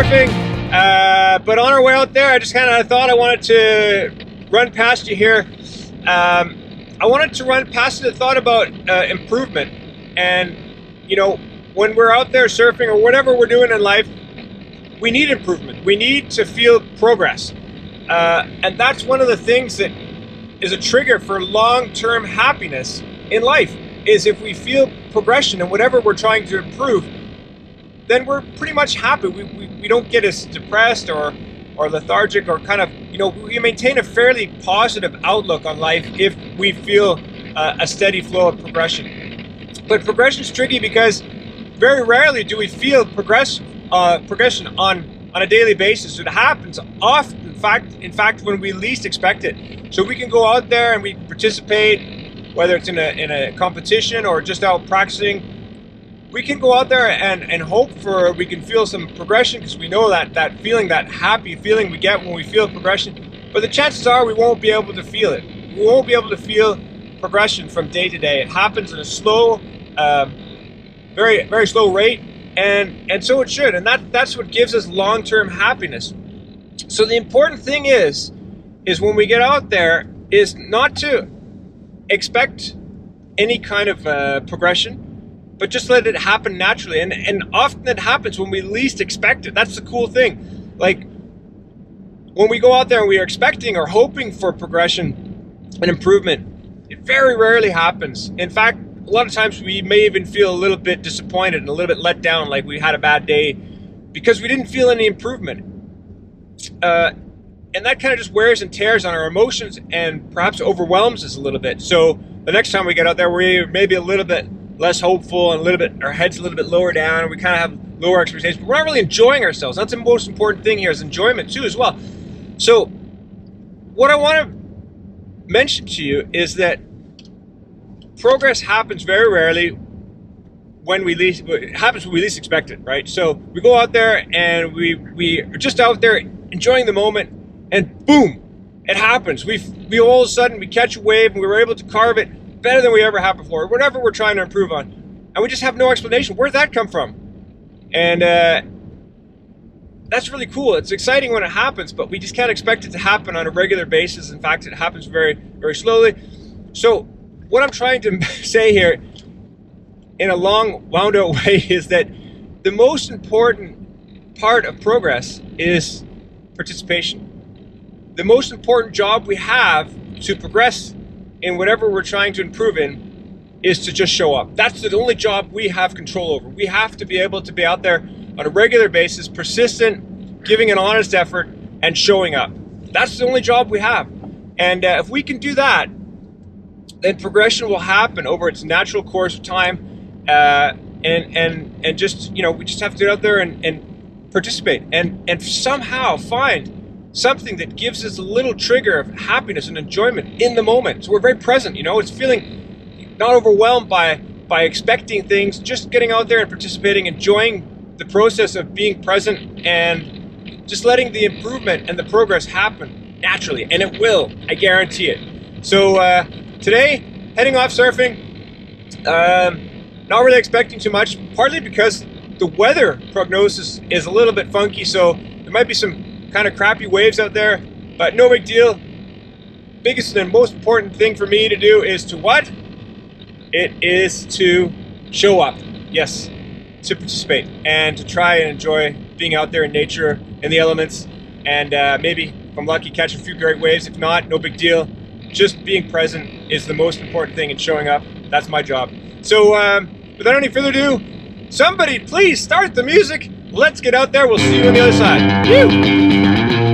surfing, but on our way out there, I just kind of thought I wanted to run past you here. I wanted to run past the thought about improvement. And, you know, when we're out there surfing or whatever we're doing in life, we need improvement. We need to feel progress. And that's one of the things that is a trigger for long-term happiness in life, is if we feel progression in whatever we're trying to improve, then we're pretty much happy. We don't get as depressed or lethargic, or kind of, you know, we maintain a fairly positive outlook on life if we feel a steady flow of progression. But progression is tricky because very rarely do we feel progression on a daily basis. It happens often, in fact, when we least expect it. So we can go out there and we participate, whether it's in a competition or just out practicing. We can go out there and hope we can feel some progression, because we know that feeling, that happy feeling we get when we feel progression. But the chances are we won't be able to feel it. We won't be able to feel progression from day to day. It happens in a slow, very, very slow rate, and so it should. And that's what gives us long-term happiness. So the important thing is when we get out there is not to expect any kind of progression, but just let it happen naturally. And often it happens when we least expect it. That's the cool thing. Like, when we go out there and we are expecting or hoping for progression and improvement, it very rarely happens. In fact, a lot of times we may even feel a little bit disappointed and a little bit let down, like we had a bad day, because we didn't feel any improvement. And that kind of just wears and tears on our emotions and perhaps overwhelms us a little bit. So the next time we get out there, we're maybe a little bit less hopeful and our head's a little bit lower down, and we kind of have lower expectations, but we're not really enjoying ourselves. That's the most important thing here, is enjoyment too as well. So what I want to mention to you is that progress happens very rarely when we least expect it, right? So we go out there and we are just out there enjoying the moment, and boom, it happens. We all of a sudden we catch a wave and we were able to carve it better than we ever have before, whatever we're trying to improve on, and we just have no explanation. Where'd that come from? And that's really cool. It's exciting when it happens, but we just can't expect it to happen on a regular basis. In fact, it happens very, very slowly. So what I'm trying to say here in a long, wound out way is that the most important part of progress is participation. The most important job we have to progress in whatever we're trying to improve in is to just show up. That's the only job we have control over. We have to be able to be out there on a regular basis, persistent, giving an honest effort, and showing up. That's the only job we have. And if we can do that, then progression will happen over its natural course of time. And just, you know, we just have to get out there and participate and somehow find something that gives us a little trigger of happiness and enjoyment in the moment. So we're very present, you know, it's feeling not overwhelmed by expecting things, just getting out there and participating, enjoying the process of being present, and just letting the improvement and the progress happen naturally. And it will, I guarantee it. So today, heading off surfing, not really expecting too much, partly because the weather prognosis is a little bit funky, so there might be some kind of crappy waves out there, but no big deal. Biggest and most important thing for me to do is to what? It is to show up. Yes, to participate and to try and enjoy being out there in nature, in the elements, and maybe, if I'm lucky, catch a few great waves. If not, no big deal. Just being present is the most important thing, and showing up, that's my job. So without any further ado, somebody please start the music. Let's get out there. We'll see you on the other side. Woo!